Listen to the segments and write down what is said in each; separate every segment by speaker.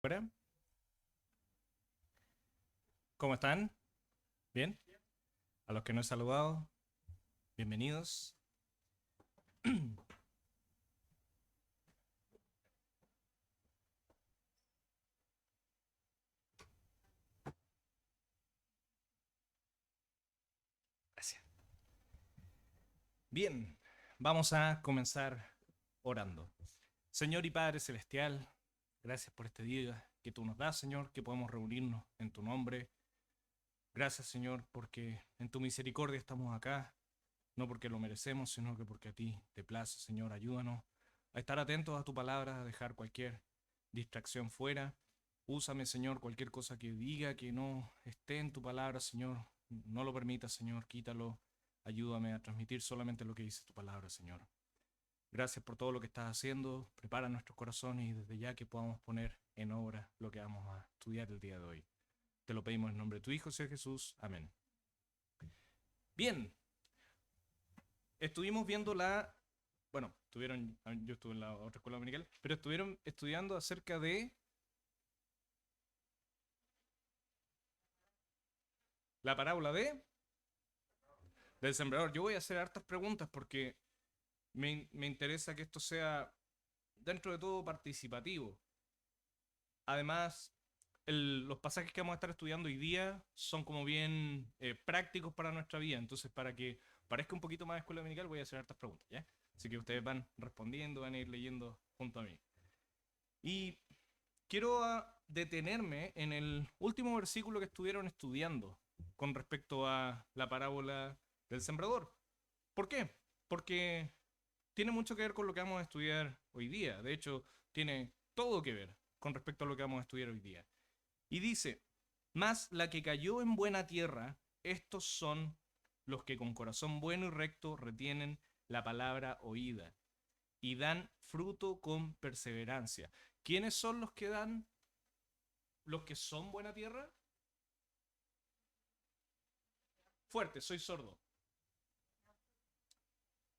Speaker 1: Hola, ¿cómo están? ¿Bien? A los que no he saludado, bienvenidos. Gracias. Bien, vamos a comenzar orando. Señor y Padre Celestial, gracias por este día que tú nos das, Señor, que podemos reunirnos en tu nombre. Gracias, Señor, porque en tu misericordia estamos acá, no porque lo merecemos, sino que porque a ti te place, Señor. Ayúdanos a estar atentos a tu palabra, a dejar cualquier distracción fuera. Úsame, Señor, cualquier cosa que diga que no esté en tu palabra, Señor. No lo permitas, Señor, quítalo. Ayúdame a transmitir solamente lo que dice tu palabra, Señor. Gracias por todo lo que estás haciendo. Prepara nuestros corazones y desde ya que podamos poner en obra lo que vamos a estudiar el día de hoy. Te lo pedimos en nombre de tu Hijo, Señor Jesús. Amén. Bien, estuvimos viendo yo estuve en la otra escuela dominical, pero estuvieron estudiando acerca de la parábola del sembrador. Yo voy a hacer hartas preguntas porque me interesa que esto sea dentro de todo participativo. Además, los pasajes que vamos a estar estudiando hoy día son como bien prácticos para nuestra vida. Entonces, para que parezca un poquito más de escuela dominical, voy a hacer hartas preguntas, ¿ya? Así que ustedes van respondiendo, van a ir leyendo junto a mí. Y quiero detenerme en el último versículo que estuvieron estudiando con respecto a la parábola del sembrador. ¿Por qué? Porque tiene mucho que ver con lo que vamos a estudiar hoy día. De hecho, tiene todo que ver con respecto a lo que vamos a estudiar hoy día. Y dice, más la que cayó en buena tierra, estos son los que con corazón bueno y recto retienen la palabra oída y dan fruto con perseverancia. ¿Quiénes son los que son buena tierra? Fuerte, soy sordo.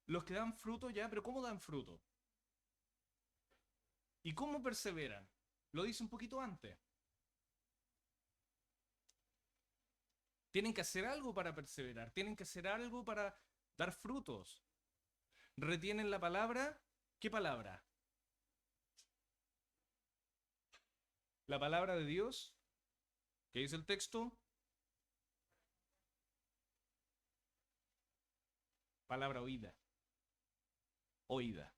Speaker 1: Los que dan fruto ya, pero ¿cómo dan fruto? ¿Y cómo perseveran? Lo dice un poquito antes. Tienen que hacer algo para perseverar, tienen que hacer algo para dar frutos. ¿Retienen la palabra? ¿Qué palabra? La palabra de Dios, que dice el texto, palabra oída, oída.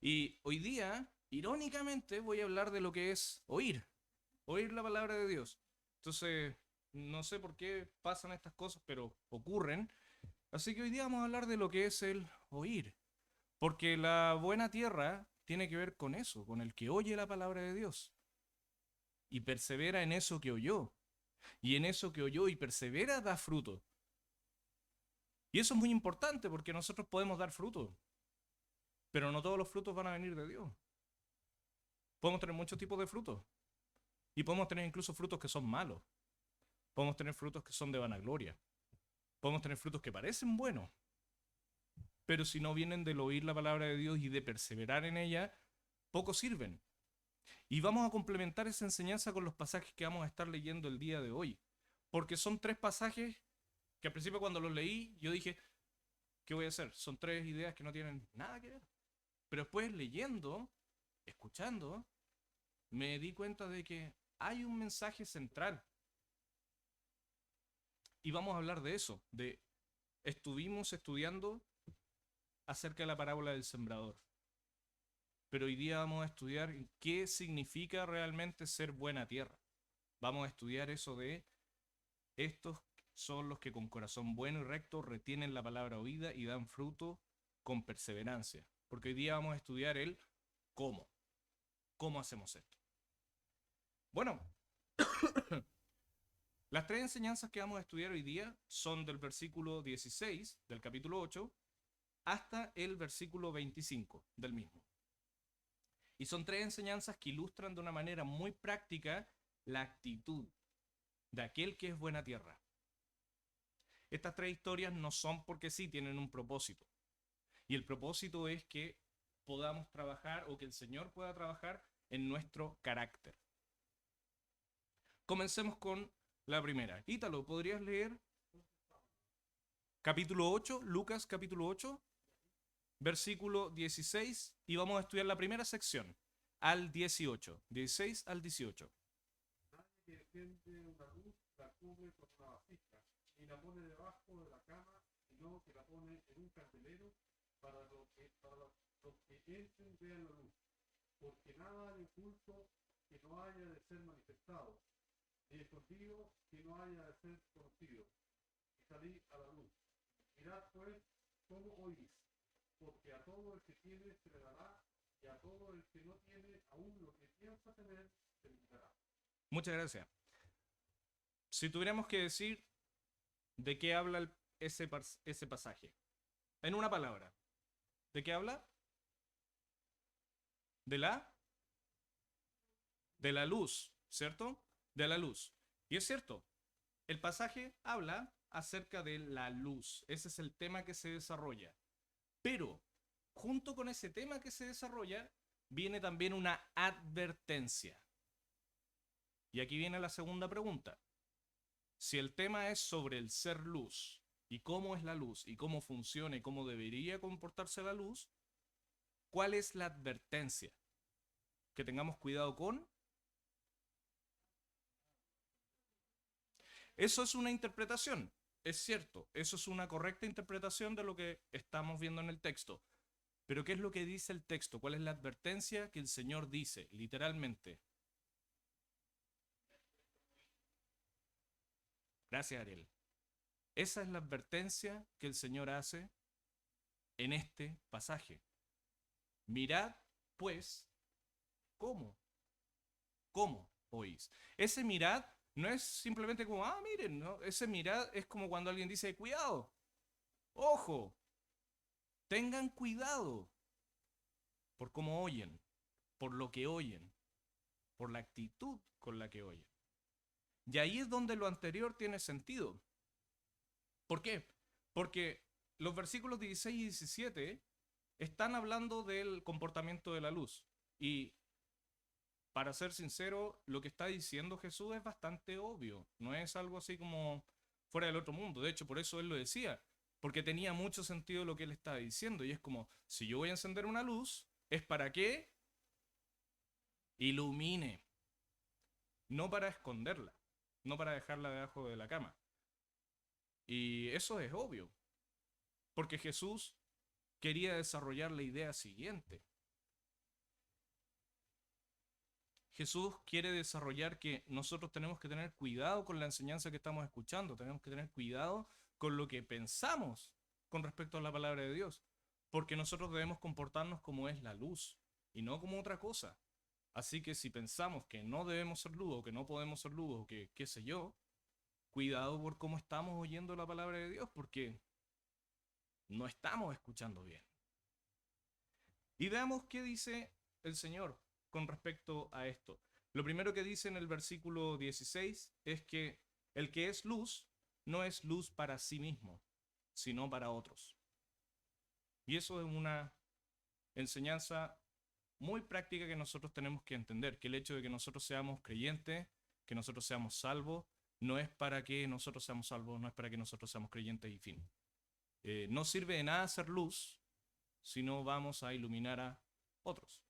Speaker 1: Y hoy día, irónicamente, voy a hablar de lo que es oír la palabra de Dios. Entonces, no sé por qué pasan estas cosas, pero ocurren. Así que hoy día vamos a hablar de lo que es el oír. Porque la buena tierra tiene que ver con eso, con el que oye la palabra de Dios y persevera en eso que oyó. Y en eso que oyó y persevera da fruto. Y eso es muy importante porque nosotros podemos dar fruto, pero no todos los frutos van a venir de Dios. Podemos tener muchos tipos de frutos y podemos tener incluso frutos que son malos. Podemos tener frutos que son de vanagloria. Podemos tener frutos que parecen buenos, pero si no vienen del oír la palabra de Dios y de perseverar en ella, poco sirven. Y vamos a complementar esa enseñanza con los pasajes que vamos a estar leyendo el día de hoy. Porque son tres pasajes que al principio cuando los leí yo dije, ¿qué voy a hacer? Son tres ideas que no tienen nada que ver. Pero después leyendo, escuchando, me di cuenta de que hay un mensaje central. Y vamos a hablar de eso, estuvimos estudiando acerca de la parábola del sembrador. Pero hoy día vamos a estudiar qué significa realmente ser buena tierra. Vamos a estudiar eso de estos son los que con corazón bueno y recto retienen la palabra oída y dan fruto con perseverancia. Porque hoy día vamos a estudiar el cómo. ¿Cómo hacemos esto? Bueno, las tres enseñanzas que vamos a estudiar hoy día son del versículo 16 del capítulo 8 hasta el versículo 25 del mismo. Y son tres enseñanzas que ilustran de una manera muy práctica la actitud de aquel que es buena tierra. Estas tres historias no son porque sí, tienen un propósito. Y el propósito es que podamos trabajar o que el Señor pueda trabajar en nuestro carácter. Comencemos con la primera. Ítalo, ¿podrías leer? Capítulo 8, Lucas capítulo 8, versículo 16, y vamos a estudiar la primera sección, al 18, 16 al 18.
Speaker 2: Nadie que enciende una luz la cubre con una vasija, ni la pone debajo de la cama, sino que la pone en un candelero para los que entren vean la luz. Porque nada hay oculto que no haya de ser manifestado, ni escondido que no haya de ser conocido, y salir a la luz. Mirad pues cómo oís, porque a todo el que tiene se le dará, y a todo el que no tiene, aún lo que piensa tener, se le quitará.
Speaker 1: Muchas gracias. Si tuviéramos que decir de qué habla ese pasaje, en una palabra, ¿de qué habla? De la luz, ¿cierto? De la luz. Y es cierto, el pasaje habla acerca de la luz. Ese es el tema que se desarrolla. Pero, junto con ese tema que se desarrolla, viene también una advertencia. Y aquí viene la segunda pregunta. Si el tema es sobre el ser luz, y cómo es la luz, y cómo funciona, y cómo debería comportarse la luz, ¿cuál es la advertencia? Que tengamos cuidado con. Eso es una interpretación, es cierto, eso es una correcta interpretación de lo que estamos viendo en el texto. Pero ¿qué es lo que dice el texto? ¿Cuál es la advertencia que el Señor dice, literalmente? Gracias, Ariel. Esa es la advertencia que el Señor hace en este pasaje. Mirad, pues, cómo oís. Ese mirad no es simplemente como, miren, ¿no? Ese mirad es como cuando alguien dice, cuidado, ojo, tengan cuidado por cómo oyen, por lo que oyen, por la actitud con la que oyen. Y ahí es donde lo anterior tiene sentido. ¿Por qué? Porque los versículos 16 y 17 están hablando del comportamiento de la luz. Y para ser sincero, lo que está diciendo Jesús es bastante obvio. No es algo así como fuera del otro mundo. De hecho, por eso él lo decía. Porque tenía mucho sentido lo que él estaba diciendo. Y es como, si yo voy a encender una luz, es para que ilumine. No para esconderla. No para dejarla debajo de la cama. Y eso es obvio. Porque Jesús quería desarrollar la idea siguiente. Jesús quiere desarrollar que nosotros tenemos que tener cuidado con la enseñanza que estamos escuchando, tenemos que tener cuidado con lo que pensamos con respecto a la palabra de Dios, porque nosotros debemos comportarnos como es la luz y no como otra cosa. Así que si pensamos que no debemos ser luz o que no podemos ser luz o que qué sé yo, cuidado por cómo estamos oyendo la palabra de Dios, porque no estamos escuchando bien. Y veamos qué dice el Señor con respecto a esto. Lo primero que dice en el versículo 16 es que el que es luz no es luz para sí mismo, sino para otros. Y eso es una enseñanza muy práctica que nosotros tenemos que entender, que el hecho de que nosotros seamos creyentes, que nosotros seamos salvos, no es para que nosotros seamos salvos, no es para que nosotros seamos creyentes y fin. No sirve de nada ser luz si no vamos a iluminar a otros.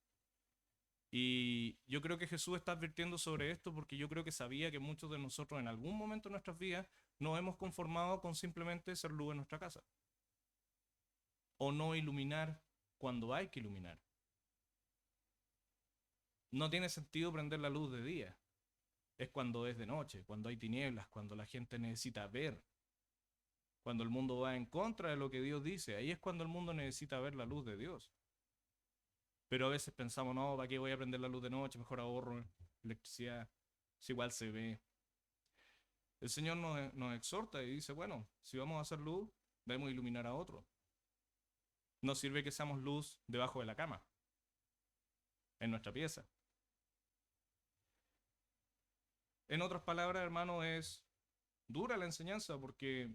Speaker 1: Y yo creo que Jesús está advirtiendo sobre esto porque yo creo que sabía que muchos de nosotros en algún momento de nuestras vidas nos hemos conformado con simplemente ser luz en nuestra casa. O no iluminar cuando hay que iluminar. No tiene sentido prender la luz de día. Es cuando es de noche, cuando hay tinieblas, cuando la gente necesita ver. Cuando el mundo va en contra de lo que Dios dice. Ahí es cuando el mundo necesita ver la luz de Dios. Pero a veces pensamos, no, ¿para qué voy a prender la luz de noche? Mejor ahorro electricidad. Si igual se ve. El Señor nos exhorta y dice, bueno, si vamos a hacer luz, debemos iluminar a otros. No sirve que seamos luz debajo de la cama, en nuestra pieza. En otras palabras, hermano, es dura la enseñanza porque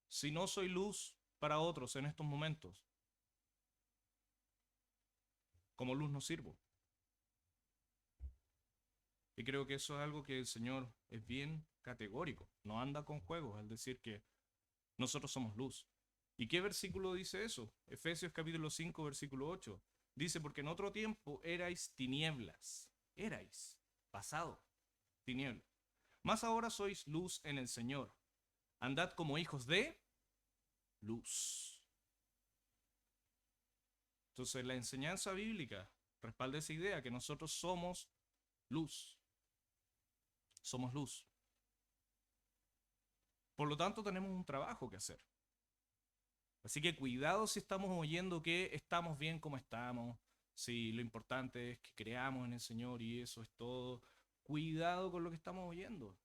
Speaker 1: si no soy luz para otros en estos momentos, como luz no sirvo. Y creo que eso es algo que el Señor es bien categórico. No anda con juegos al decir que nosotros somos luz. ¿Y qué versículo dice eso? Efesios capítulo 5, versículo 8. Dice, porque en otro tiempo erais tinieblas. Erais, pasado, tinieblas. Mas ahora sois luz en el Señor. Andad como hijos de luz. Entonces la enseñanza bíblica respalda esa idea que nosotros somos luz. Somos luz. Por lo tanto, tenemos un trabajo que hacer. Así que cuidado si estamos oyendo que estamos bien como estamos, si lo importante es que creamos en el Señor y eso es todo. Cuidado con lo que estamos oyendo.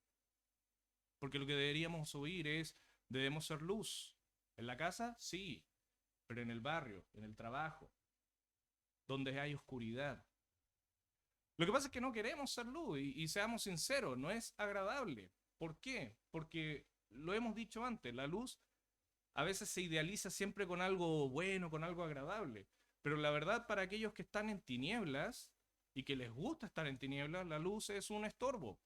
Speaker 1: Porque lo que deberíamos oír es, debemos ser luz. ¿En la casa? Sí, pero en el barrio, en el trabajo, donde hay oscuridad. Lo que pasa es que no queremos ser luz y seamos sinceros, no es agradable. ¿Por qué? Porque lo hemos dicho antes, la luz a veces se idealiza siempre con algo bueno, con algo agradable. Pero la verdad, para aquellos que están en tinieblas y que les gusta estar en tinieblas, la luz es un estorbo.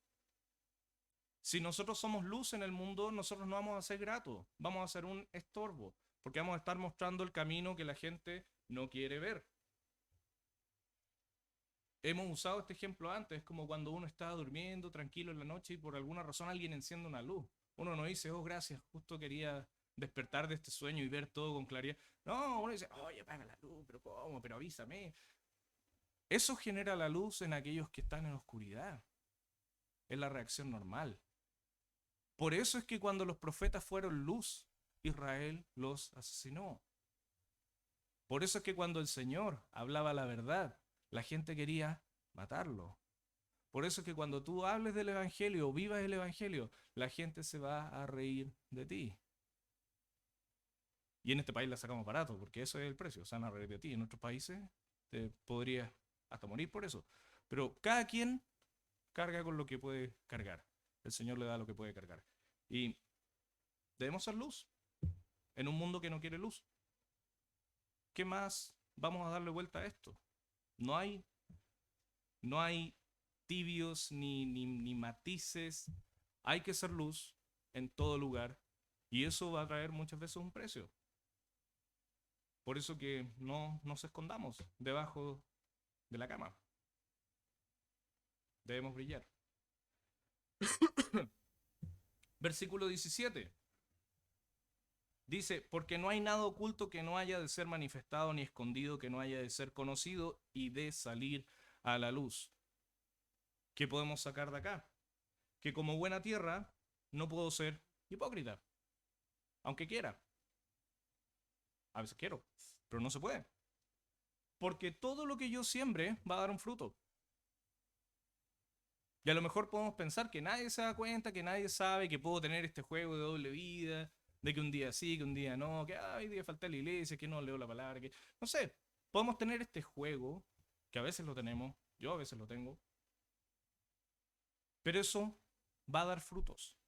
Speaker 1: Si nosotros somos luz en el mundo, nosotros no vamos a ser gratos, vamos a ser un estorbo, porque vamos a estar mostrando el camino que la gente no quiere ver. Hemos usado este ejemplo antes, es como cuando uno está durmiendo tranquilo en la noche y por alguna razón alguien enciende una luz. Uno no dice, oh, gracias, justo quería despertar de este sueño y ver todo con claridad. No, uno dice, oye, apaga la luz, pero ¿cómo? Pero avísame. Eso genera la luz en aquellos que están en oscuridad. Es la reacción normal. Por eso es que cuando los profetas fueron luz, Israel los asesinó. Por eso es que cuando el Señor hablaba la verdad, la gente quería matarlo. Por eso es que cuando tú hables del Evangelio o vivas el Evangelio, la gente se va a reír de ti. Y en este país la sacamos barato, porque eso es el precio, se van a reír de ti. En otros países te podrías hasta morir por eso. Pero cada quien carga con lo que puede cargar. El Señor le da lo que puede cargar. Y debemos ser luz en un mundo que no quiere luz. ¿Qué más vamos a darle vuelta a esto? No hay, no hay tibios ni matices. Hay que ser luz en todo lugar y eso va a traer muchas veces un precio. Por eso que no nos escondamos debajo de la cama. Debemos brillar. Versículo 17. Dice, porque no hay nada oculto que no haya de ser manifestado, ni escondido que no haya de ser conocido y de salir a la luz. ¿Qué podemos sacar de acá? Que como buena tierra no puedo ser hipócrita, aunque quiera. A veces quiero, pero no se puede. Porque todo lo que yo siembre va a dar un fruto. Y a lo mejor podemos pensar que nadie se da cuenta, que nadie sabe que puedo tener este juego de doble vida, de que un día sí, que un día no, que hoy día falta la iglesia, que no leo la palabra, que no sé. Podemos tener este juego, que a veces lo tenemos, yo a veces lo tengo, pero eso va a dar frutos.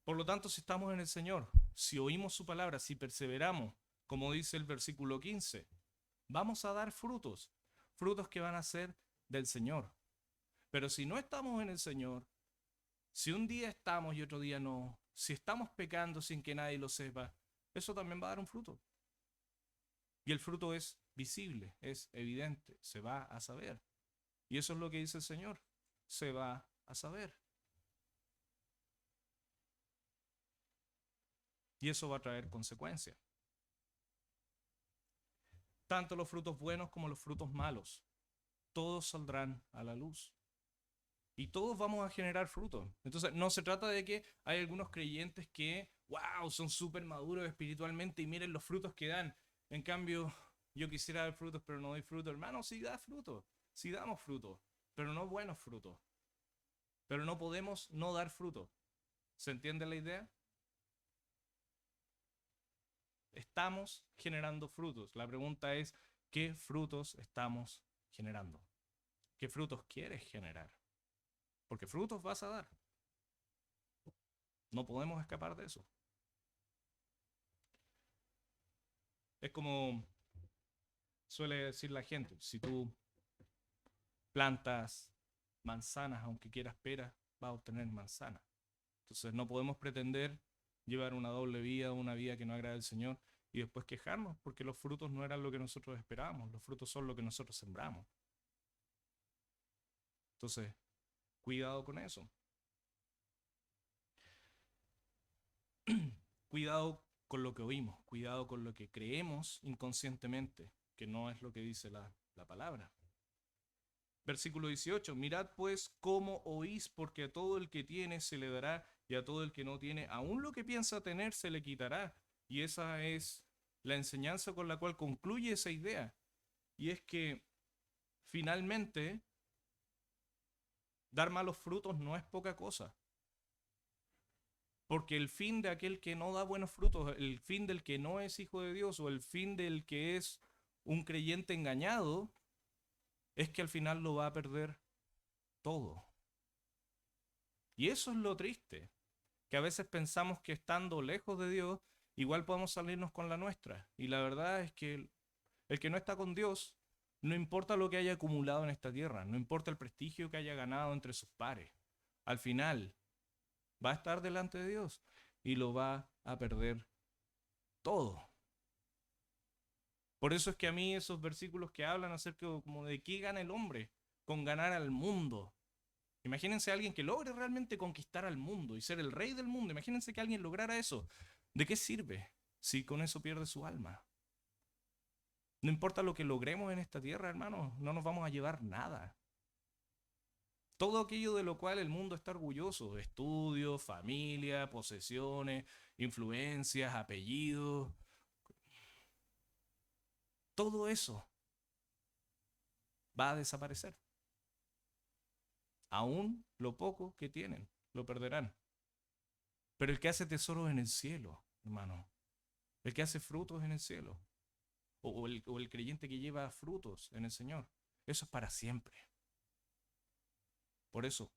Speaker 1: Por lo tanto, si estamos en el Señor, si oímos su palabra, si perseveramos, como dice el versículo 15, vamos a dar frutos, frutos que van a ser del Señor. Pero si no estamos en el Señor, si un día estamos y otro día no, si estamos pecando sin que nadie lo sepa, eso también va a dar un fruto. Y el fruto es visible, es evidente, se va a saber. Y eso es lo que dice el Señor, se va a saber. Y eso va a traer consecuencias. Tanto los frutos buenos como los frutos malos, todos saldrán a la luz. Y todos vamos a generar frutos. Entonces, no se trata de que hay algunos creyentes que, wow, son súper maduros espiritualmente y miren los frutos que dan. En cambio, yo quisiera dar frutos, pero no doy fruto. Hermano, sí da frutos, sí damos frutos, pero no buenos frutos. Pero no podemos no dar fruto. ¿Se entiende la idea? Estamos generando frutos. La pregunta es, ¿qué frutos estamos generando? ¿Qué frutos quieres generar? Porque frutos vas a dar. No podemos escapar de eso. Es como suele decir la gente, si tú plantas manzanas, aunque quieras peras, vas a obtener manzanas. Entonces no podemos pretender llevar una doble vida, una vida que no agrade al Señor y después quejarnos porque los frutos no eran lo que nosotros esperábamos, los frutos son lo que nosotros sembramos. Entonces, cuidado con eso. Cuidado con lo que oímos, cuidado con lo que creemos inconscientemente, que no es lo que dice la palabra. Versículo 18, mirad pues cómo oís, porque a todo el que tiene se le dará, y a todo el que no tiene, aún lo que piensa tener se le quitará. Y esa es la enseñanza con la cual concluye esa idea. Y es que finalmente dar malos frutos no es poca cosa. Porque el fin de aquel que no da buenos frutos, el fin del que no es hijo de Dios o el fin del que es un creyente engañado, es que al final lo va a perder todo. Y eso es lo triste, que a veces pensamos que estando lejos de Dios, igual podemos salirnos con la nuestra. Y la verdad es que el que no está con Dios, no importa lo que haya acumulado en esta tierra, no importa el prestigio que haya ganado entre sus pares, al final va a estar delante de Dios y lo va a perder todo. Por eso es que a mí esos versículos que hablan acerca como de qué gana el hombre con ganar al mundo. Imagínense a alguien que logre realmente conquistar al mundo y ser el rey del mundo. Imagínense que alguien lograra eso. ¿De qué sirve si con eso pierde su alma? No importa lo que logremos en esta tierra, hermanos, no nos vamos a llevar nada. Todo aquello de lo cual el mundo está orgulloso, estudios, familia, posesiones, influencias, apellidos, todo eso va a desaparecer. Aún lo poco que tienen, lo perderán. Pero el que hace tesoros en el cielo, hermano, el que hace frutos en el cielo, o el creyente que lleva frutos en el Señor, eso es para siempre. Por eso,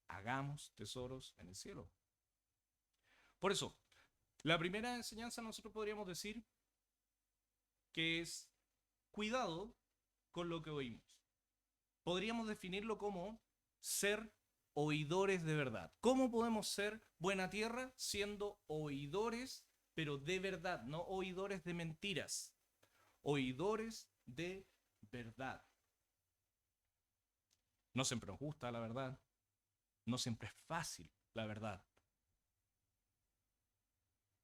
Speaker 1: hagamos tesoros en el cielo. Por eso, la primera enseñanza nosotros podríamos decir que es cuidado con lo que oímos. Podríamos definirlo como ser oidores de verdad. ¿Cómo podemos ser buena tierra siendo oidores, pero de verdad, no oidores de mentiras? Oidores de verdad. No siempre nos gusta la verdad, no siempre es fácil la verdad,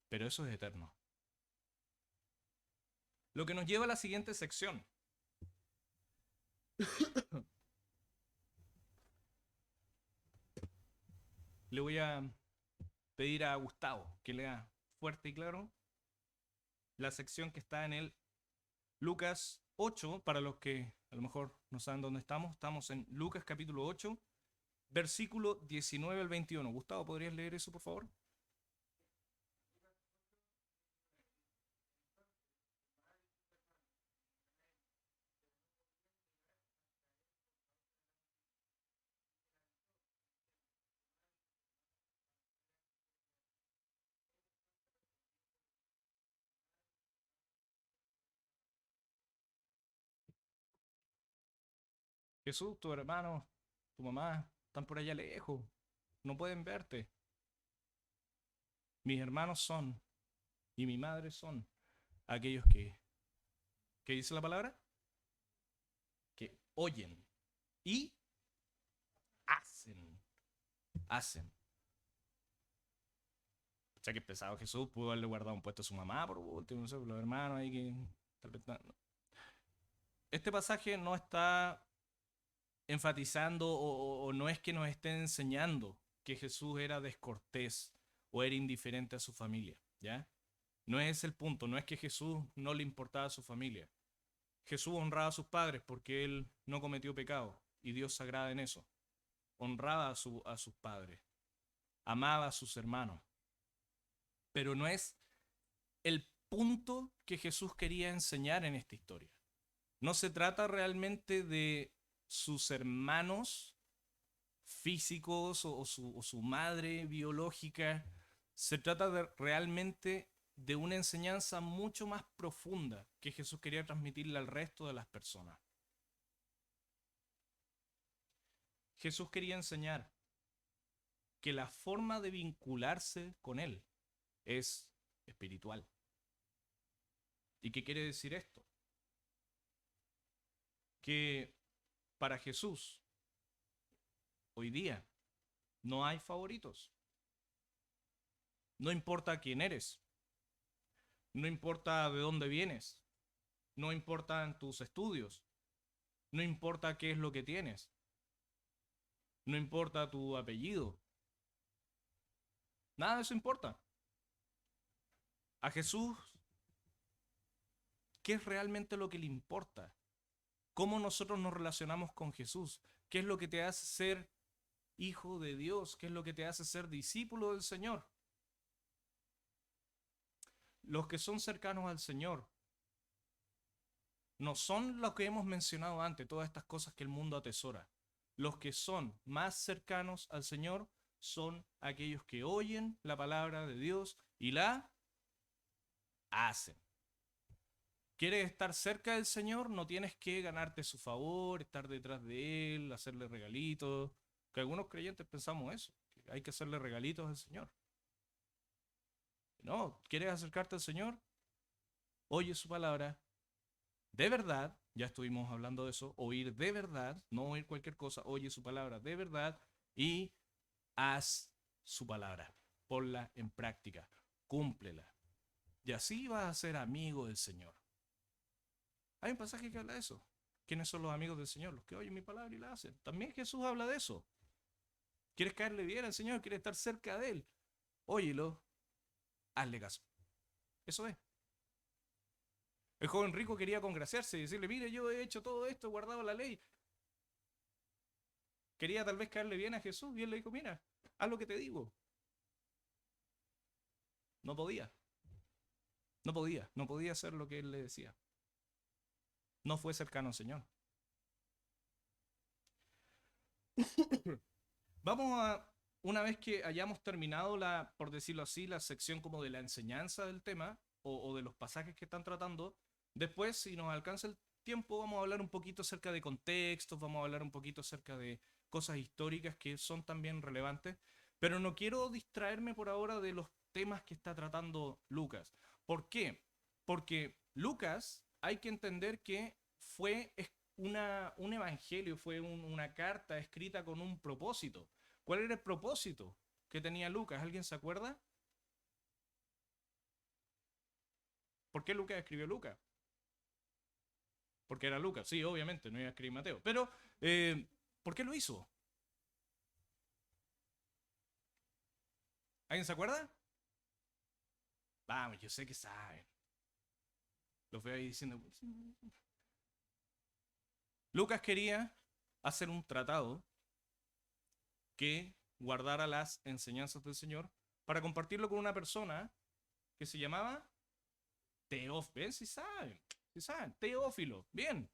Speaker 1: pero eso es eterno. Lo que nos lleva a la siguiente sección. Le voy a pedir a Gustavo que lea fuerte y claro la sección que está en el Lucas 8, para los que a lo mejor no saben dónde estamos en Lucas capítulo 8, versículo 19 al 21. Gustavo, ¿podrías leer eso, por favor? Jesús, tu hermano, tu mamá, están por allá lejos, no pueden verte. Mis hermanos son, y mi madre son, aquellos que, ¿qué dice la palabra? Que oyen y hacen. O sea que pesado Jesús pudo haberle guardado un puesto a su mamá por último, no sé, por los hermanos ahí que tal vez no. Este pasaje no está enfatizando o no es que nos esté enseñando que Jesús era descortés o era indiferente a su familia, ¿ya? No es el punto, no es que Jesús no le importaba a su familia. Jesús honraba a sus padres porque él no cometió pecado y Dios se agrada en eso. Honraba a sus padres, amaba a sus hermanos, pero no es el punto que Jesús quería enseñar en esta historia. No se trata realmente de sus hermanos físicos o su madre biológica. Se trata realmente de una enseñanza mucho más profunda que Jesús quería transmitirle al resto de las personas. Jesús quería enseñar que la forma de vincularse con Él es espiritual. ¿Y qué quiere decir esto? Que para Jesús, hoy día, no hay favoritos. No importa quién eres, no importa de dónde vienes, no importan tus estudios, no importa qué es lo que tienes, no importa tu apellido, nada de eso importa. A Jesús, ¿qué es realmente lo que le importa? ¿Cómo nosotros nos relacionamos con Jesús? ¿Qué es lo que te hace ser hijo de Dios? ¿Qué es lo que te hace ser discípulo del Señor? Los que son cercanos al Señor no son los que hemos mencionado antes, todas estas cosas que el mundo atesora. Los que son más cercanos al Señor son aquellos que oyen la palabra de Dios y la hacen. ¿Quieres estar cerca del Señor? No tienes que ganarte su favor, estar detrás de Él, hacerle regalitos. Que algunos creyentes pensamos eso, que hay que hacerle regalitos al Señor. No, ¿quieres acercarte al Señor? Oye su palabra. De verdad, ya estuvimos hablando de eso, oír de verdad, no oír cualquier cosa, oye su palabra de verdad y haz su palabra. Ponla en práctica, cúmplela. Y así vas a ser amigo del Señor. Hay un pasaje que habla de eso. ¿Quiénes son los amigos del Señor? Los que oyen mi palabra y la hacen. También Jesús habla de eso. ¿Quieres caerle bien al Señor? ¿Quieres estar cerca de Él? Óyelo, hazle caso. Eso es. El joven rico quería congraciarse y decirle, mire, yo he hecho todo esto, he guardado la ley. Quería tal vez caerle bien a Jesús y él le dijo, mira, haz lo que te digo. No podía. No podía hacer lo que él le decía. No fue cercano al Señor. Vamos a, una vez que hayamos terminado la, por decirlo así, la sección como de la enseñanza del tema o de los pasajes que están tratando, después, si nos alcanza el tiempo, vamos a hablar un poquito acerca de contextos, vamos a hablar un poquito acerca de cosas históricas que son también relevantes, pero no quiero distraerme por ahora de los temas que está tratando Lucas. ¿Por qué? Porque Lucas hay que entender que fue un evangelio, fue una carta escrita con un propósito. ¿Cuál era el propósito que tenía Lucas? ¿Alguien se acuerda? ¿Por qué Lucas escribió Lucas? Porque era Lucas, sí, obviamente, no iba a escribir Mateo. Pero, ¿por qué lo hizo? ¿Alguien se acuerda? Vamos, yo sé que saben. Los veo ahí diciendo. Lucas quería hacer un tratado que guardara las enseñanzas del Señor para compartirlo con una persona que se llamaba Teófilo. Si saben, si saben, Teófilo. Bien.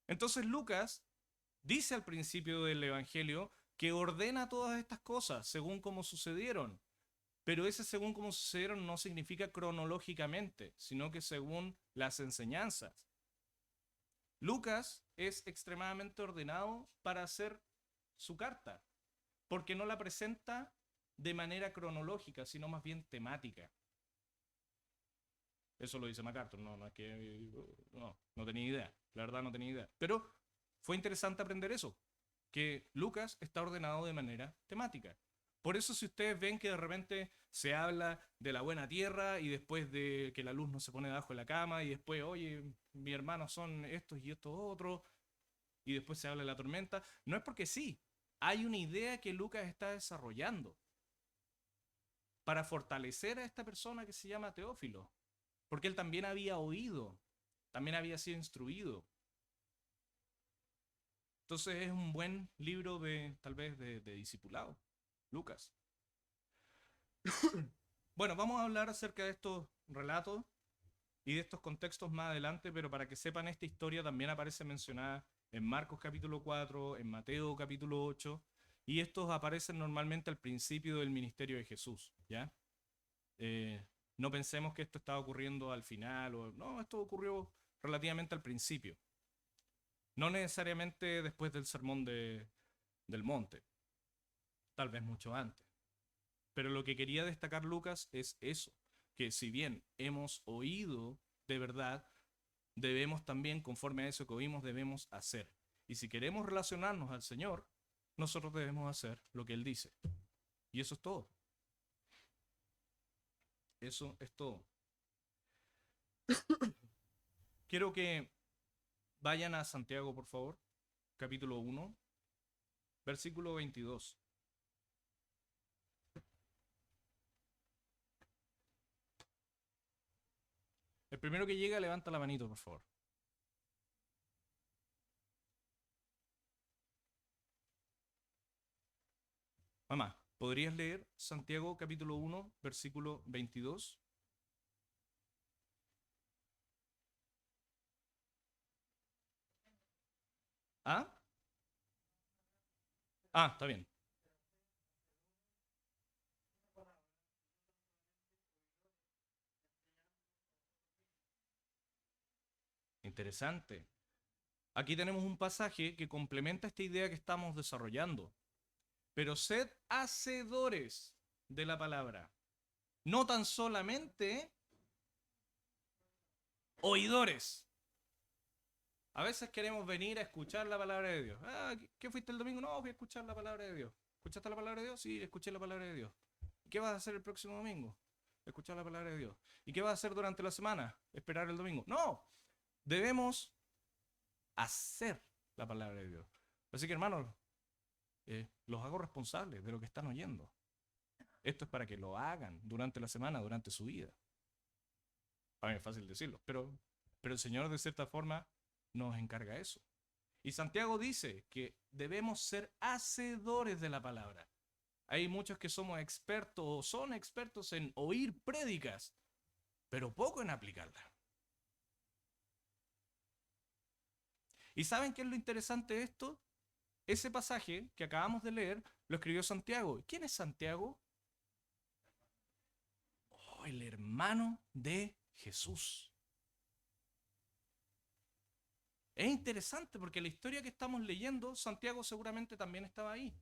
Speaker 1: Entonces Lucas dice al principio del Evangelio que ordena todas estas cosas según como sucedieron. Pero ese según como sucedieron no significa cronológicamente, sino que según las enseñanzas. Lucas es extremadamente ordenado para hacer su carta, porque no la presenta de manera cronológica, sino más bien temática. Eso lo dice MacArthur, no es que... No tenía idea, la verdad no tenía idea. Pero fue interesante aprender eso, que Lucas está ordenado de manera temática. Por eso si ustedes ven que de repente se habla de la buena tierra y después de que la luz no se pone debajo de la cama y después, oye, mi hermano son estos y estos otros, y después se habla de la tormenta, no es porque sí, hay una idea que Lucas está desarrollando para fortalecer a esta persona que se llama Teófilo, porque él también había oído, también había sido instruido. Entonces es un buen libro de, tal vez, de discipulado, Lucas. Bueno, vamos a hablar acerca de estos relatos y de estos contextos más adelante, pero para que sepan, esta historia también aparece mencionada en Marcos capítulo 4, en Mateo capítulo 8, y estos aparecen normalmente al principio del ministerio de Jesús, ¿ya? No pensemos que esto estaba ocurriendo al final, no, esto ocurrió relativamente al principio. No necesariamente después del sermón del monte, tal vez mucho antes. Pero lo que quería destacar Lucas es eso, que si bien hemos oído de verdad, debemos también, conforme a eso que oímos, debemos hacer. Y si queremos relacionarnos al Señor, nosotros debemos hacer lo que Él dice. Y eso es todo. Eso es todo. Quiero que vayan a Santiago, por favor, capítulo 1, versículo 22. El primero que llega, levanta la manito, por favor. Mamá, ¿podrías leer Santiago capítulo 1, versículo 22? ¿Ah? Ah, está bien. Interesante. Aquí tenemos un pasaje que complementa esta idea que estamos desarrollando. Pero sed hacedores de la palabra, no tan solamente oidores. A veces queremos venir a escuchar la palabra de Dios. Ah, ¿qué fuiste el domingo? No, fui a escuchar la palabra de Dios. ¿Escuchaste la palabra de Dios? Sí, escuché la palabra de Dios. ¿Y qué vas a hacer el próximo domingo? Escuchar la palabra de Dios. ¿Y qué vas a hacer durante la semana? Esperar el domingo. No, debemos hacer la palabra de Dios. Así que hermanos, los hago responsables de lo que están oyendo. Esto es para que lo hagan durante la semana, durante su vida. A mí es fácil decirlo, pero el Señor de cierta forma nos encarga eso. Y Santiago dice que debemos ser hacedores de la palabra. Hay muchos que somos expertos o son expertos en oír prédicas, pero poco en aplicarla. ¿Y saben qué es lo interesante de esto? Ese pasaje que acabamos de leer lo escribió Santiago. ¿Quién es Santiago? Oh, el hermano de Jesús. Es interesante porque la historia que estamos leyendo, Santiago seguramente también estaba ahí.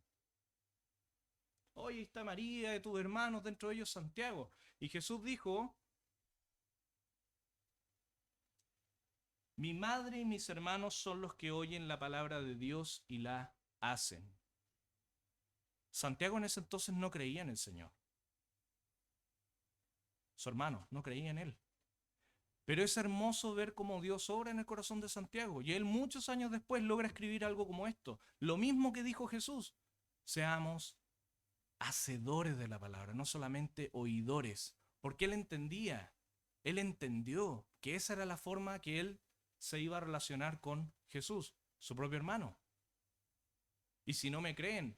Speaker 1: Hoy está María, de tus hermanos, dentro de ellos Santiago. Y Jesús dijo, mi madre y mis hermanos son los que oyen la palabra de Dios y la hacen. Santiago en ese entonces no creía en el Señor. Su hermano no creía en él. Pero es hermoso ver cómo Dios obra en el corazón de Santiago. Y él muchos años después logra escribir algo como esto. Lo mismo que dijo Jesús. Seamos hacedores de la palabra, no solamente oidores. Porque él entendió que esa era la forma que él se iba a relacionar con Jesús, su propio hermano. Y si no me creen,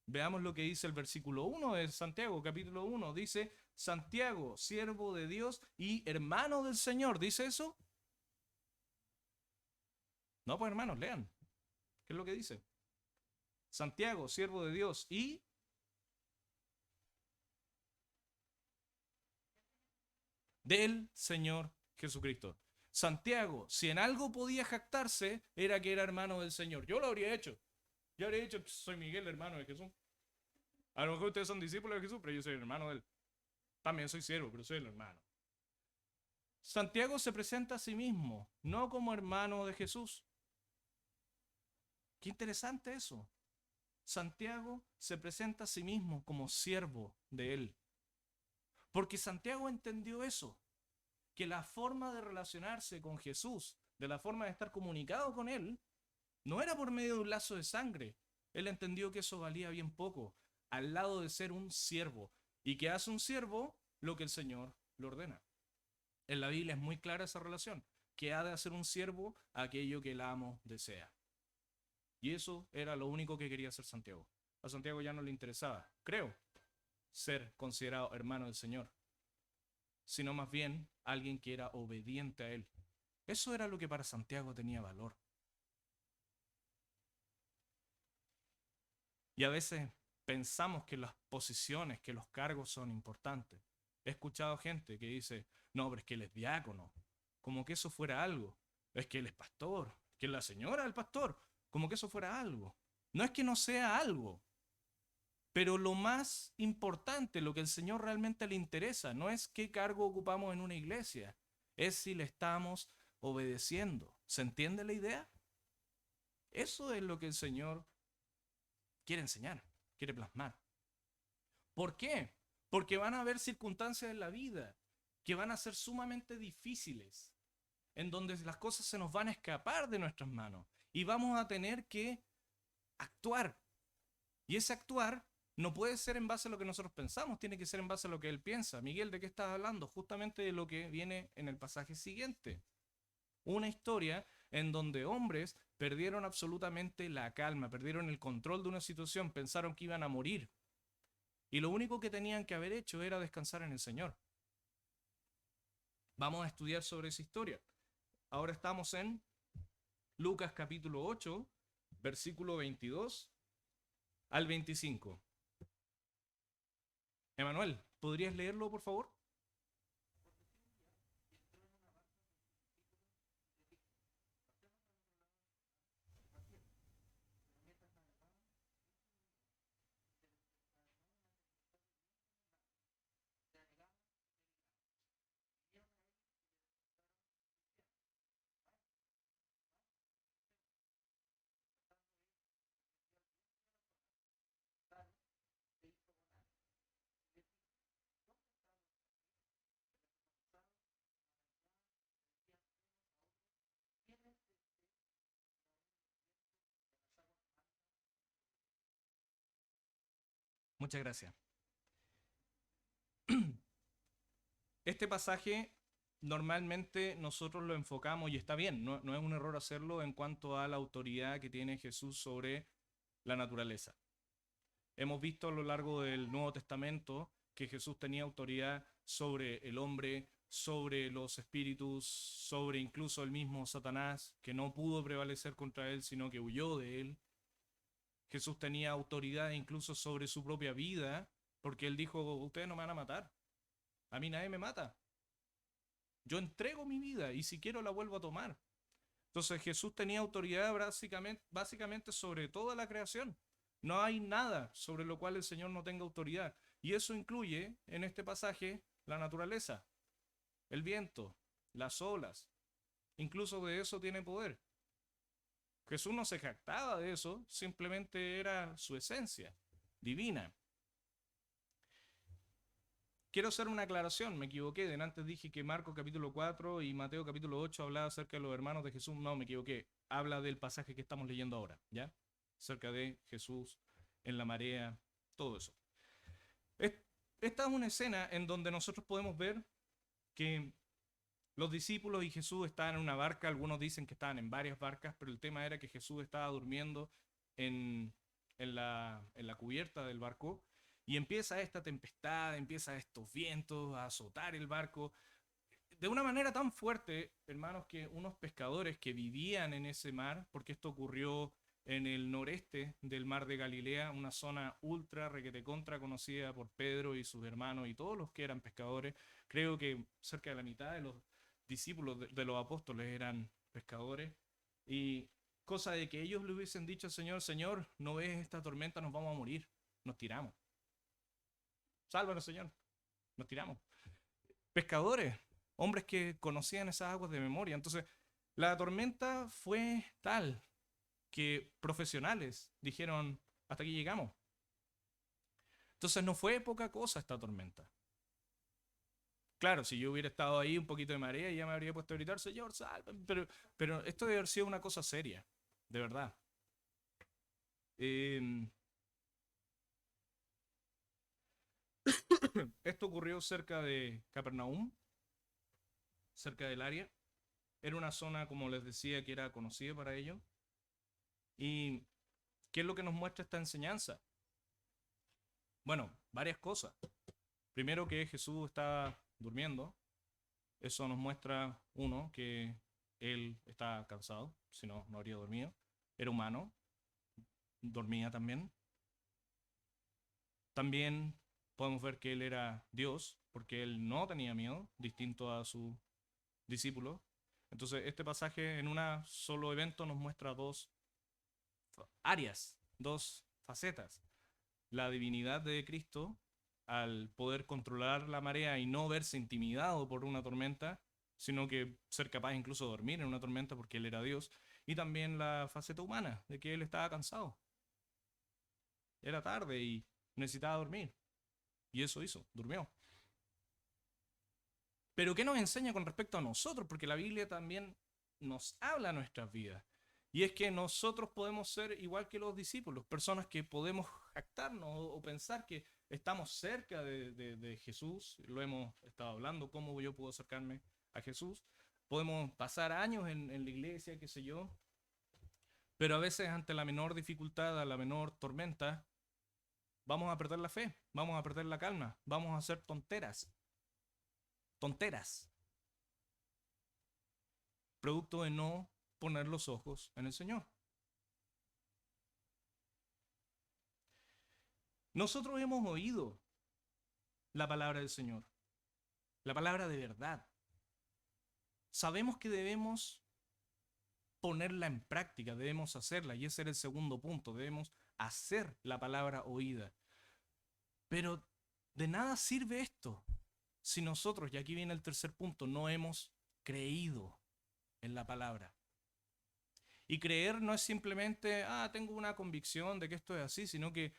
Speaker 1: veamos lo que dice el versículo 1 de Santiago, capítulo 1. Dice, Santiago, siervo de Dios y hermano del Señor. ¿Dice eso? No, pues hermanos, lean. ¿Qué es lo que dice? Santiago, siervo de Dios y del Señor Jesucristo. Santiago, si en algo podía jactarse, era que era hermano del Señor. Yo lo habría hecho. Yo habría dicho, soy Miguel, hermano de Jesús. A lo mejor ustedes son discípulos de Jesús, pero yo soy el hermano de él. También soy siervo, pero soy el hermano. Santiago se presenta a sí mismo, no como hermano de Jesús. Qué interesante eso. Santiago se presenta a sí mismo como siervo de él. Porque Santiago entendió eso, que la forma de relacionarse con Jesús, de la forma de estar comunicado con él, no era por medio de un lazo de sangre. Él entendió que eso valía bien poco, al lado de ser un siervo. ¿Y que hace un siervo? Lo que el Señor le ordena. En la Biblia es muy clara esa relación, que ha de hacer un siervo aquello que el amo desea. Y eso era lo único que quería hacer Santiago. A Santiago ya no le interesaba, creo, ser considerado hermano del Señor, sino más bien alguien que era obediente a él. Eso era lo que para Santiago tenía valor. Y a veces pensamos que las posiciones, que los cargos son importantes. He escuchado gente que dice, no, pero es que él es diácono, como que eso fuera algo. Es que él es pastor, que es la señora del pastor, como que eso fuera algo. No es que no sea algo, pero lo más importante, lo que al Señor realmente le interesa, no es qué cargo ocupamos en una iglesia, es si le estamos obedeciendo. ¿Se entiende la idea? Eso es lo que el Señor quiere enseñar, quiere plasmar. ¿Por qué? Porque van a haber circunstancias en la vida que van a ser sumamente difíciles, en donde las cosas se nos van a escapar de nuestras manos y vamos a tener que actuar. Y ese actuar no puede ser en base a lo que nosotros pensamos, tiene que ser en base a lo que él piensa. Miguel, ¿de qué estás hablando? Justamente de lo que viene en el pasaje siguiente. Una historia en donde hombres perdieron absolutamente la calma, perdieron el control de una situación, pensaron que iban a morir. Y lo único que tenían que haber hecho era descansar en el Señor. Vamos a estudiar sobre esa historia. Ahora estamos en Lucas capítulo 8, versículo 22 al 25. Emanuel, ¿podrías leerlo, por favor? Muchas gracias. Este pasaje normalmente nosotros lo enfocamos, y está bien, no es un error hacerlo en cuanto a la autoridad que tiene Jesús sobre la naturaleza. Hemos visto a lo largo del Nuevo Testamento que Jesús tenía autoridad sobre el hombre, sobre los espíritus, sobre incluso el mismo Satanás, que no pudo prevalecer contra él, sino que huyó de él. Jesús tenía autoridad incluso sobre su propia vida, porque él dijo, ustedes no me van a matar, a mí nadie me mata. Yo entrego mi vida y si quiero la vuelvo a tomar. Entonces Jesús tenía autoridad básicamente sobre toda la creación. No hay nada sobre lo cual el Señor no tenga autoridad. Y eso incluye en este pasaje la naturaleza, el viento, las olas. Incluso de eso tiene poder. Jesús no se jactaba de eso, simplemente era su esencia divina. Quiero hacer una aclaración, me equivoqué. Antes dije que Marcos capítulo 4 y Mateo capítulo 8 hablaba acerca de los hermanos de Jesús. No, me equivoqué. Habla del pasaje que estamos leyendo ahora, ¿ya? Acerca de Jesús en la marea, todo eso. Esta es una escena en donde nosotros podemos ver que los discípulos y Jesús estaban en una barca. Algunos dicen que estaban en varias barcas, pero el tema era que Jesús estaba durmiendo en, en la cubierta del barco. Y empieza esta tempestad, empieza estos vientos a azotar el barco de una manera tan fuerte, hermanos, que unos pescadores que vivían en ese mar, porque esto ocurrió en el noreste del mar de Galilea, una zona ultra requete contra conocida por Pedro y sus hermanos y todos los que eran pescadores. Creo que cerca de la mitad de los discípulos de los apóstoles eran pescadores. Y cosa de que ellos le hubiesen dicho al Señor, Señor, no ves esta tormenta, nos vamos a morir, nos tiramos. Sálvanos, Señor, nos tiramos. Pescadores, hombres que conocían esas aguas de memoria. Entonces, la tormenta fue tal que profesionales dijeron, hasta aquí llegamos. Entonces, no fue poca cosa esta tormenta. Claro, si yo hubiera estado ahí un poquito de marea, ya me habría puesto a gritar, Señor, sálvame. Pero esto debe haber sido una cosa seria, de verdad. Eh, Esto ocurrió cerca de Capernaum, cerca del área. Era una zona, como les decía, que era conocida para ellos. ¿Y qué es lo que nos muestra esta enseñanza? Bueno, varias cosas. Primero, que Jesús está durmiendo. Eso nos muestra, uno, que él está cansado, si no, no habría dormido. Era humano, dormía también. También podemos ver que él era Dios, porque él no tenía miedo, distinto a sus discípulos. Entonces, este pasaje en un solo evento nos muestra dos áreas dos facetas. La divinidad de Cristo, al poder controlar la marea y no verse intimidado por una tormenta, sino que ser capaz incluso de dormir en una tormenta porque Él era Dios. Y también la faceta humana, de que Él estaba cansado. Era tarde y necesitaba dormir. Y eso hizo, durmió. Pero ¿qué nos enseña con respecto a nosotros? Porque la Biblia también nos habla a nuestras vidas. Y es que nosotros podemos ser igual que los discípulos, personas que podemos jactarnos o pensar que estamos cerca de Jesús. Lo hemos estado hablando, cómo yo puedo acercarme a Jesús. Podemos pasar años en la iglesia, qué sé yo. Pero a veces ante la menor dificultad, la menor tormenta, vamos a perder la fe, vamos a perder la calma, vamos a hacer tonteras. Tonteras. Producto de no poner los ojos en el Señor. Nosotros hemos oído la palabra del Señor, la palabra de verdad. Sabemos que debemos ponerla en práctica, debemos hacerla, y ese era el segundo punto, debemos hacer la palabra oída. Pero de nada sirve esto si nosotros, y aquí viene el tercer punto, no hemos creído en la palabra. Y creer no es simplemente, tengo una convicción de que esto es así, sino que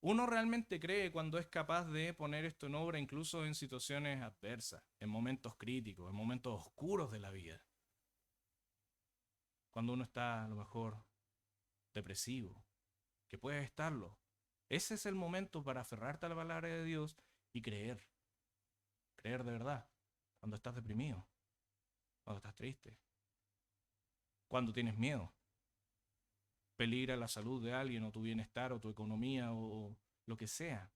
Speaker 1: uno realmente cree cuando es capaz de poner esto en obra, incluso en situaciones adversas, en momentos críticos, en momentos oscuros de la vida. Cuando uno está a lo mejor depresivo, que puede estarlo. Ese es el momento para aferrarte a la palabra de Dios y creer. Creer de verdad. Cuando estás deprimido, cuando estás triste, cuando tienes miedo, peligra la salud de alguien o tu bienestar o tu economía o lo que sea.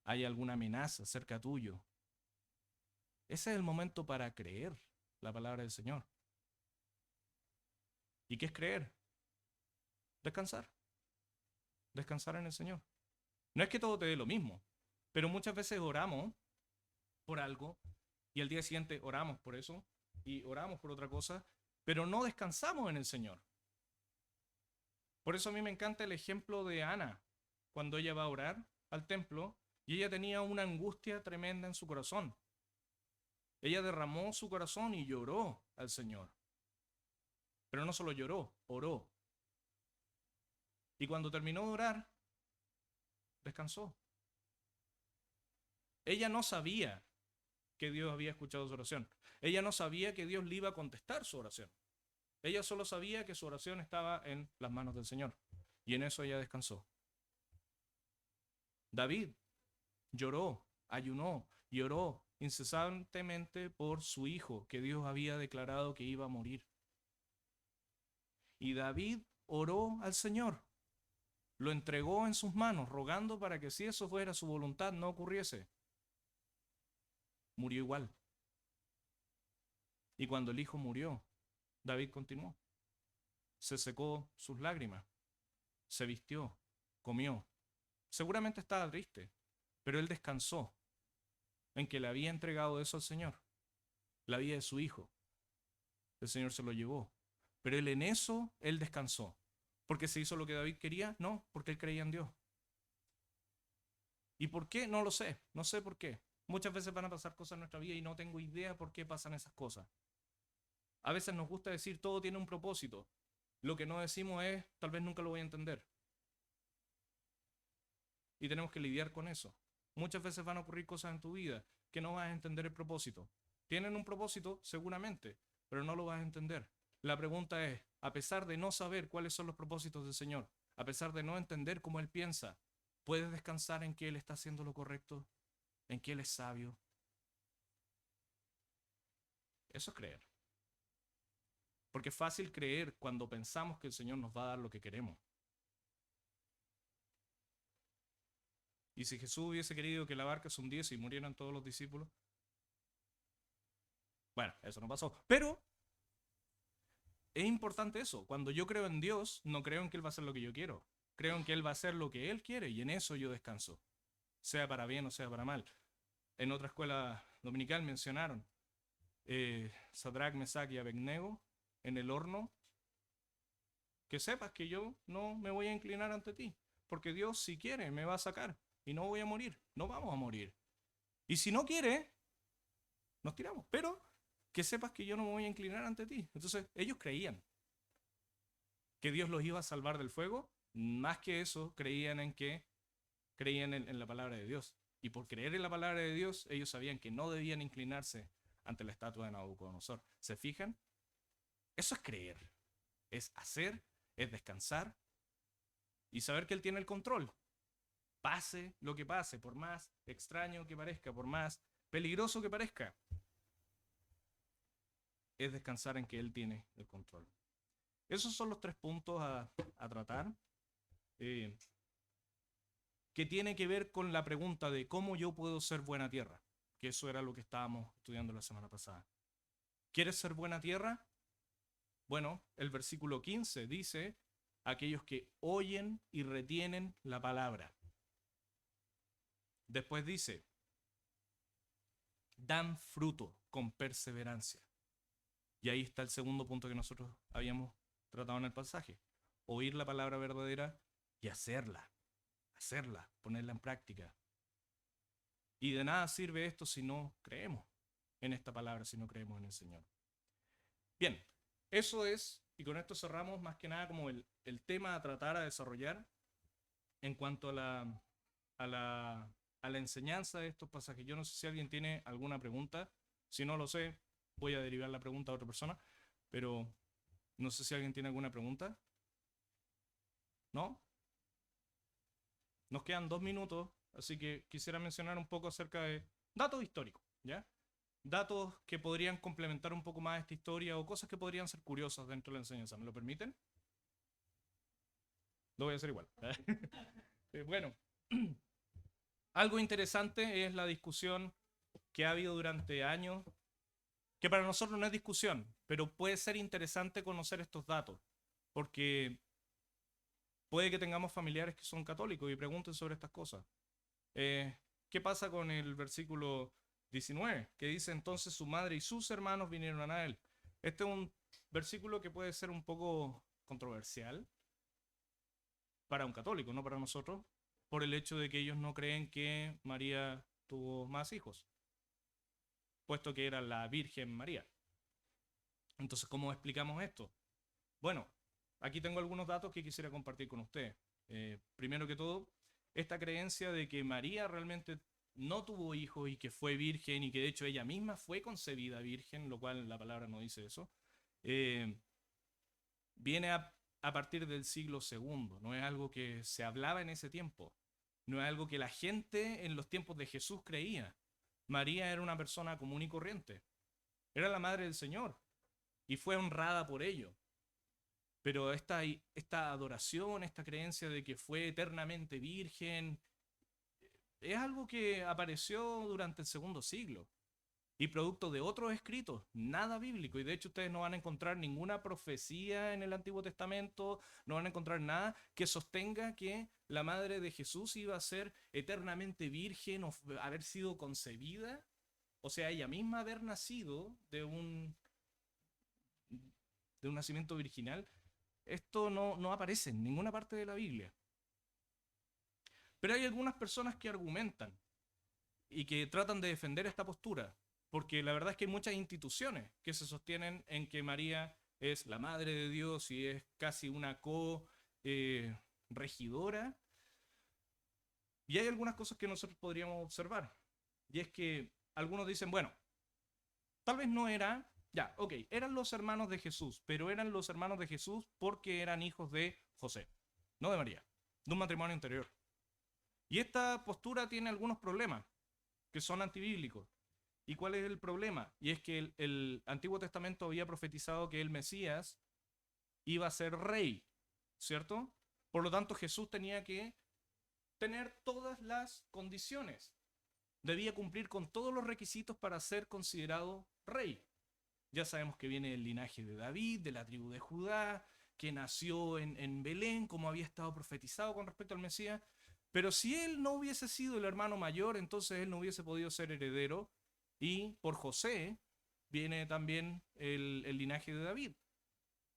Speaker 1: Hay alguna amenaza cerca tuyo. Ese es el momento para creer la palabra del Señor. ¿Y qué es creer? Descansar. Descansar en el Señor. No es que todo te dé lo mismo, pero muchas veces oramos por algo y al día siguiente oramos por eso y oramos por otra cosa, pero no descansamos en el Señor. Por eso a mí me encanta el ejemplo de Ana, cuando ella va a orar al templo y ella tenía una angustia tremenda en su corazón. Ella derramó su corazón y lloró al Señor. Pero no solo lloró, oró. Y cuando terminó de orar, descansó. Ella no sabía que Dios había escuchado su oración. Ella no sabía que Dios le iba a contestar su oración. Ella solo sabía que su oración estaba en las manos del Señor. Y en eso ella descansó. David lloró, ayunó y oró incesantemente por su hijo, que Dios había declarado que iba a morir. Y David oró al Señor, lo entregó en sus manos, rogando para que si eso fuera su voluntad no ocurriese. Murió igual. Y cuando el hijo murió, David continuó. Se secó sus lágrimas, se vistió, comió. Seguramente estaba triste, pero él descansó en que le había entregado eso al Señor, la vida de su hijo. El Señor se lo llevó, pero él en eso, él descansó. ¿Porque se hizo lo que David quería? No, porque él creía en Dios. ¿Y por qué? No lo sé, no sé por qué. Muchas veces van a pasar cosas en nuestra vida y no tengo idea por qué pasan esas cosas. A veces nos gusta decir todo tiene un propósito. Lo que no decimos es, tal vez nunca lo voy a entender. Y tenemos que lidiar con eso. Muchas veces van a ocurrir cosas en tu vida que no vas a entender el propósito. Tienen un propósito, seguramente, pero no lo vas a entender. La pregunta es, a pesar de no saber cuáles son los propósitos del Señor, a pesar de no entender cómo Él piensa, ¿puedes descansar en que Él está haciendo lo correcto? ¿En que Él es sabio? Eso es creer. Porque es fácil creer cuando pensamos que el Señor nos va a dar lo que queremos. Y si Jesús hubiese querido que la barca se hundiese y murieran todos los discípulos, bueno, eso no pasó. Pero es importante eso. Cuando yo creo en Dios, no creo en que Él va a hacer lo que yo quiero. Creo en que Él va a hacer lo que Él quiere y en eso yo descanso. Sea para bien o sea para mal. En otra escuela dominical mencionaron Sadrach, Mesach y Abednego en el horno que sepas que yo no me voy a inclinar ante ti, porque Dios si quiere me va a sacar y no voy a morir, no vamos a morir. Y si no quiere, nos tiramos, pero que sepas que yo no me voy a inclinar ante ti. Entonces ellos creían que Dios los iba a salvar del fuego, más que eso creían en la palabra de Dios. Y por creer en la palabra de Dios, ellos sabían que no debían inclinarse ante la estatua de Nabucodonosor. ¿Se fijan? Eso es creer, es hacer, es descansar y saber que Él tiene el control. Pase lo que pase, por más extraño que parezca, por más peligroso que parezca, es descansar en que Él tiene el control. Esos son los 3 puntos a tratar, que tiene que ver con la pregunta de cómo yo puedo ser buena tierra, que eso era lo que estábamos estudiando la semana pasada. ¿Quieres ser buena tierra? Bueno, el versículo 15 dice, aquellos que oyen y retienen la palabra. Después dice, dan fruto con perseverancia. Y ahí está el segundo punto que nosotros habíamos tratado en el pasaje. Oír la palabra verdadera y hacerla, ponerla en práctica. Y de nada sirve esto si no creemos en esta palabra, si no creemos en el Señor. Bien, eso es, y con esto cerramos más que nada como el tema a tratar, a desarrollar en cuanto a la enseñanza de estos pasajes. Yo no sé si alguien tiene alguna pregunta. Si no lo sé, voy a derivar la pregunta a otra persona. Pero no sé si alguien tiene alguna pregunta. ¿No? Nos quedan 2 minutos, así que quisiera mencionar un poco acerca de datos históricos, ¿ya? Datos que podrían complementar un poco más esta historia o cosas que podrían ser curiosas dentro de la enseñanza. ¿Me lo permiten? Lo voy a hacer igual. Bueno, algo interesante es la discusión que ha habido durante años, que para nosotros no es discusión, pero puede ser interesante conocer estos datos, porque puede que tengamos familiares que son católicos y pregunten sobre estas cosas. ¿Qué pasa con el versículo 19? Que dice, entonces su madre y sus hermanos vinieron a él. Este es un versículo que puede ser un poco controversial para un católico, no para nosotros, por el hecho de que ellos no creen que María tuvo más hijos, puesto que era la Virgen María. Entonces, ¿cómo explicamos esto? Bueno, aquí tengo algunos datos que quisiera compartir con ustedes. Primero que todo, esta creencia de que María realmente no tuvo hijos y que fue virgen y que de hecho ella misma fue concebida virgen, lo cual la palabra no dice eso, viene a partir del siglo II. No es algo que se hablaba en ese tiempo. No es algo que la gente en los tiempos de Jesús creía. María era una persona común y corriente. Era la madre del Señor y fue honrada por ello. Pero esta adoración, esta creencia de que fue eternamente virgen, es algo que apareció durante el segundo siglo y producto de otros escritos, nada bíblico. Y de hecho ustedes no van a encontrar ninguna profecía en el Antiguo Testamento, no van a encontrar nada que sostenga que la madre de Jesús iba a ser eternamente virgen o haber sido concebida, o sea, ella misma haber nacido de un nacimiento virginal. Esto no aparece en ninguna parte de la Biblia. Pero hay algunas personas que argumentan y que tratan de defender esta postura, porque la verdad es que hay muchas instituciones que se sostienen en que María es la madre de Dios y es casi una co-regidora. Y hay algunas cosas que nosotros podríamos observar. Y es que algunos dicen, bueno, tal vez no era... Ya, ok, eran los hermanos de Jesús, pero eran los hermanos de Jesús porque eran hijos de José, no de María, de un matrimonio anterior. Y esta postura tiene algunos problemas que son antibíblicos. ¿Y cuál es el problema? Y es que el Antiguo Testamento había profetizado que el Mesías iba a ser rey, ¿cierto? Por lo tanto, Jesús tenía que tener todas las condiciones. Debía cumplir con todos los requisitos para ser considerado rey. Ya sabemos que viene del linaje de David, de la tribu de Judá, que nació en Belén, como había estado profetizado con respecto al Mesías. Pero si él no hubiese sido el hermano mayor, entonces él no hubiese podido ser heredero. Y por José viene también el linaje de David.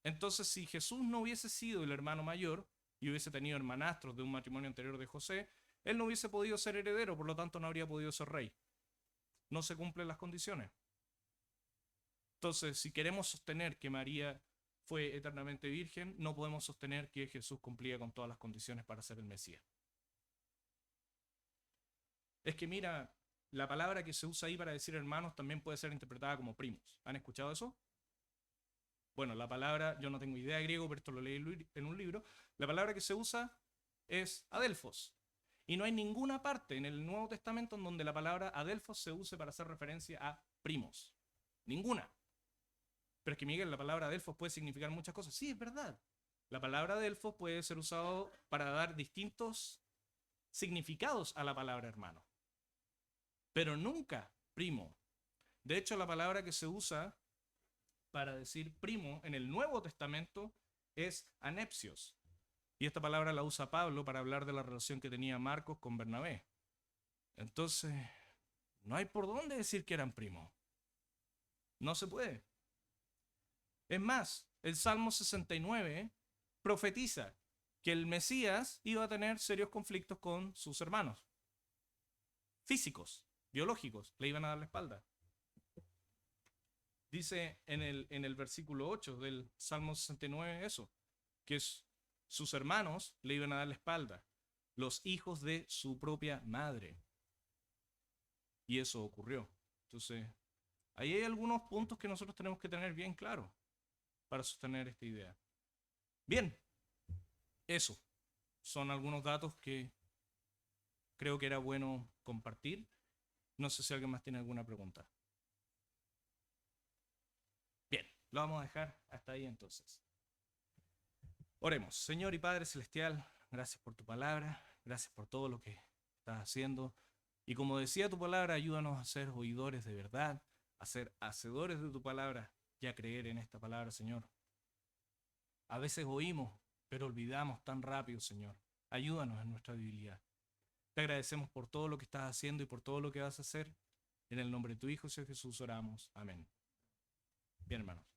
Speaker 1: Entonces, si Jesús no hubiese sido el hermano mayor y hubiese tenido hermanastros de un matrimonio anterior de José, él no hubiese podido ser heredero, por lo tanto no habría podido ser rey. No se cumplen las condiciones. Entonces, si queremos sostener que María fue eternamente virgen, no podemos sostener que Jesús cumplía con todas las condiciones para ser el Mesías. Es que mira, la palabra que se usa ahí para decir hermanos también puede ser interpretada como primos. ¿Han escuchado eso? Bueno, la palabra, yo no tengo idea de griego, pero esto lo leí en un libro. La palabra que se usa es adelphos. Y no hay ninguna parte en el Nuevo Testamento en donde la palabra adelphos se use para hacer referencia a primos. Ninguna. Pero es que, Miguel, la palabra adelphos puede significar muchas cosas. Sí, es verdad. La palabra adelphos puede ser usado para dar distintos significados a la palabra hermano. Pero nunca primo. De hecho, la palabra que se usa para decir primo en el Nuevo Testamento es anepsios. Y esta palabra la usa Pablo para hablar de la relación que tenía Marcos con Bernabé. Entonces, no hay por dónde decir que eran primos. No se puede. Es más, el Salmo 69 profetiza que el Mesías iba a tener serios conflictos con sus hermanos. Físicos, biológicos, le iban a dar la espalda. Dice en el versículo 8 del Salmo 69 eso, que sus hermanos le iban a dar la espalda, los hijos de su propia madre. Y eso ocurrió. Entonces, ahí hay algunos puntos que nosotros tenemos que tener bien claros para sostener esta idea. Bien, eso son algunos datos que creo que era bueno compartir. No sé si alguien más tiene alguna pregunta. Bien, lo vamos a dejar hasta ahí entonces. Oremos. Señor y Padre Celestial, gracias por tu palabra, gracias por todo lo que estás haciendo. Y como decía tu palabra, ayúdanos a ser oidores de verdad, a ser hacedores de tu palabra y a creer en esta palabra, Señor. A veces oímos, pero olvidamos tan rápido, Señor. Ayúdanos en nuestra debilidad. Te agradecemos por todo lo que estás haciendo y por todo lo que vas a hacer. En el nombre de tu Hijo, Señor Jesús, oramos. Amén. Bien, hermanos.